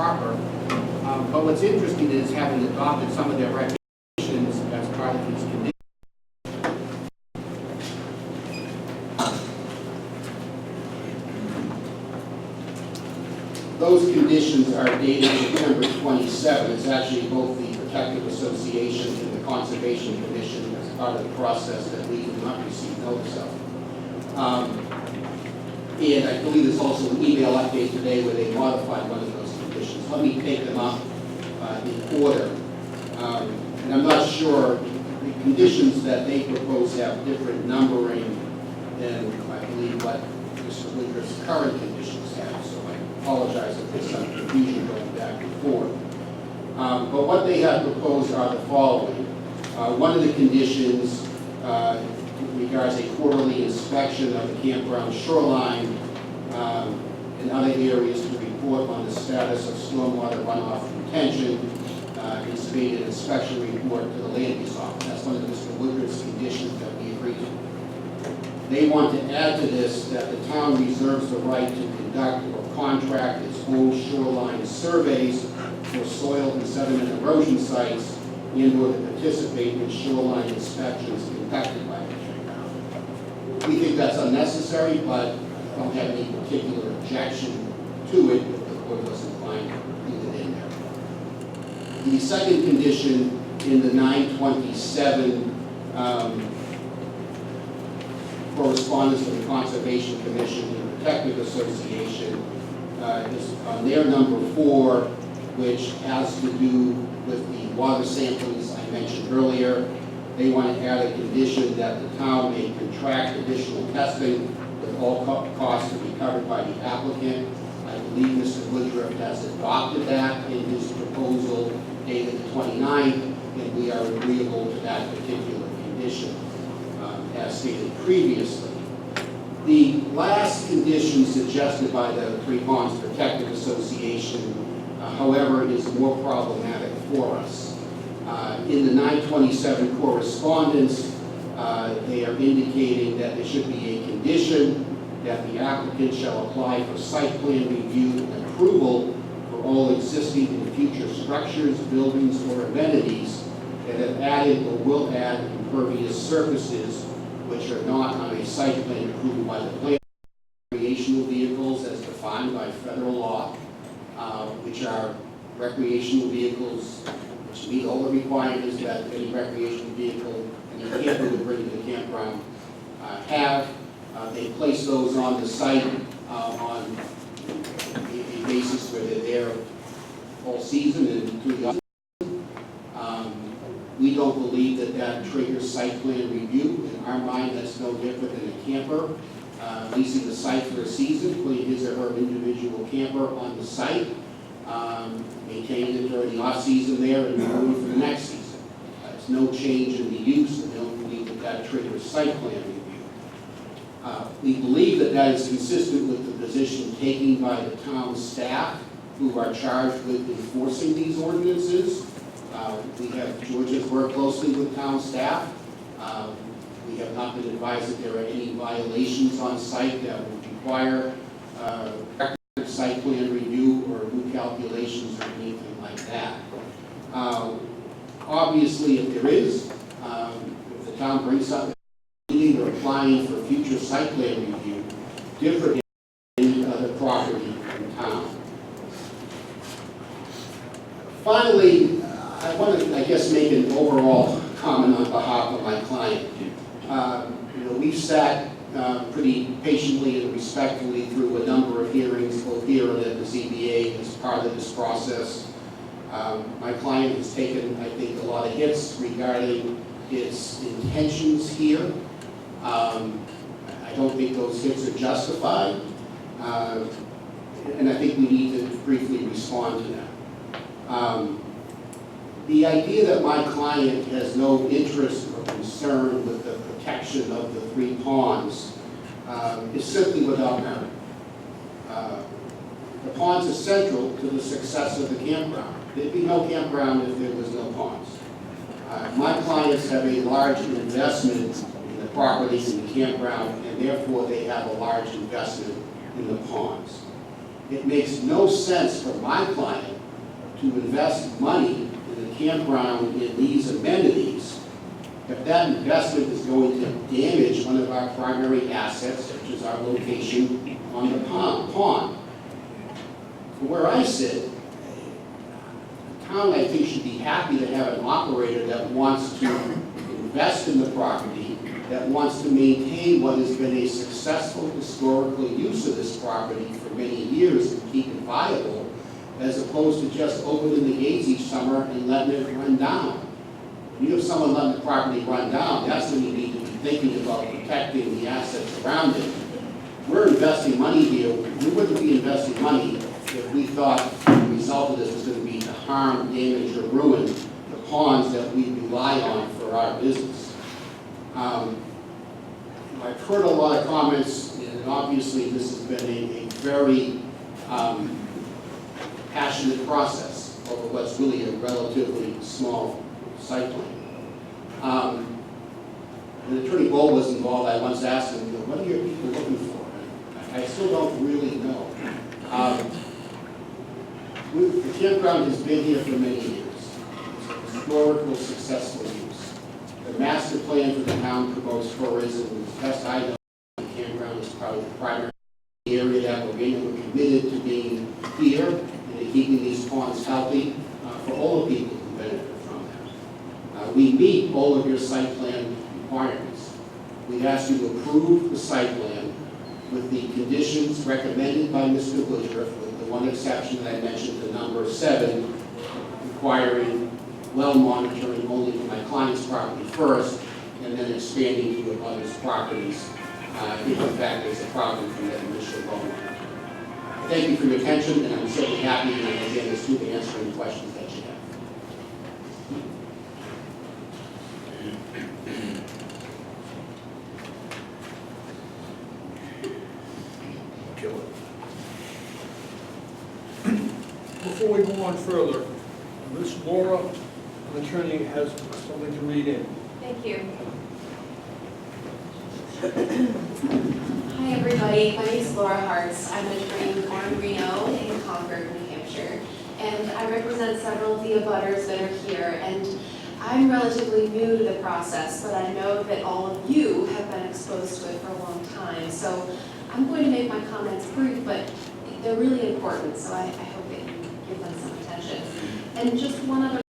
proper. But what's interesting is having adopted some of their recommendations as part of these conditions. Those conditions are dated September 27. It's actually both the Protective Association and the Conservation Commission as part of the process that we did not receive notice of. And I believe there's also an email update today where they modified one of those conditions. Let me take them up in order. And I'm not sure, the conditions that they propose have different numbering than I believe what Mr. Woodruff's current conditions have. So I apologize if there's some confusion going back and forth. But what they have proposed are the following. One of the conditions regards a quarterly inspection of the campground shoreline and other areas to report on the status of stormwater runoff retention and submit an inspection report to the land use office. That's one of Mr. Woodruff's conditions that we agreed to. They want to add to this that the town reserves the right to conduct or contract its own shoreline surveys for soil and sediment erosion sites and or to participate in shoreline inspections conducted by the campground. We think that's unnecessary, but I don't have any particular objection to it if the board was inclined to leave it in there. The second condition in the 927 correspondence with the Conservation Commission and the Protective Association is on their number 4, which has to do with the water samplings I mentioned earlier. They want to add a condition that the town may contract additional testing with all costs to be covered by the applicant. I believe Mr. Woodruff has adopted that in his proposal dated the 29th, and we are agreeable to that particular condition, as stated previously. The last condition suggested by the Three Ponds Protective Association, however, is more problematic for us. In the 927 correspondence, they are indicating that there should be a condition that the applicant shall apply for site plan review and approval for all existing and future structures, buildings, or amenities that have added or will add impervious surfaces which are not on a site plan approved by the plan. Recreational vehicles as defined by federal law, which are recreational vehicles which meet all the requirements that any recreational vehicle and a camper would bring to the campground have. They place those on the site on a basis where they're there all season and through the we don't believe that that triggers site plan review. In our mind, that's no different than a camper leasing the site for a season, putting his or her individual camper on the site, maintaining it during the off-season there and moving for the next season. There's no change in the use, and we don't believe that that triggers site plan review. We believe that that is consistent with the position taken by the town staff who are charged with enforcing these ordinances. George has worked closely with town staff. We have not been advised that there are any violations on site that would require site plan review or new calculations or anything like that. Obviously, if there is, if the town brings something or applying for future site plan review, different than any other property in town. Finally, I want to, I guess, make an overall comment on behalf of my client. We've sat pretty patiently and respectfully through a number of hearings, both here and at the ZBA as part of this process. My client has taken, I think, a lot of hits regarding his intentions here. I don't think those hits are justified, and I think we need to briefly respond to them. The idea that my client has no interest or concern with the protection of the Three Ponds is simply without merit. The ponds are central to the success of the campground. There'd be no campground if there was no ponds. My clients have a large investment in the properties in the campground, and therefore they have a large investment in the ponds. It makes no sense for my client to invest money in the campground in these amenities, if that investment is going to damage one of our primary assets, such as our location on the pond. From where I sit, the town, I think, should be happy to have an operator that wants to invest in the property, that wants to maintain what has been a successful historical use of this property for many years and keep it viable, as opposed to just opening the gates each summer and letting it run down. You know, if someone letting the property run down, that's when you need to be thinking about protecting the assets around it. We're investing money here. We wouldn't be investing money if we thought the result of this was going to be to harm, damage, or ruin the ponds that we rely on for our business. I've heard a lot of comments, and obviously this has been a very passionate process over what's really a relatively small site plan. When Attorney Bowl was involved, I once asked him, what are your people looking for? And I still don't really know. The campground has been here for many years. It's a historical, successful use. The master plan for the town promotes tourism. As best I know, the campground is probably the primary area that we're in. We're committed to being here and to keeping these ponds healthy for all the people who benefit from them. We meet all of your site plan requirements. We ask you to approve the site plan with the conditions recommended by Mr. Woodruff, with the one exception that I mentioned, the number 7, requiring well monitoring only for my client's property first, and then expanding to others' properties, if in fact there's a problem from that initial well monitoring. Thank you for your attention, and I'm certainly happy, and again, to answer any questions that you have. Before we go on further, Ms. Laura, an attorney, has something to read in. Thank you. Hi, everybody. My name is Laura Hartz. I'm an attorney with Warren Reno in Concord, New Hampshire, and I represent several of the abutters that are here. And I'm relatively new to the process, but I know that all of you have been exposed to it for a long time. So I'm going to make my comments brief, but they're really important, so I hope that you give them some attention. And just one other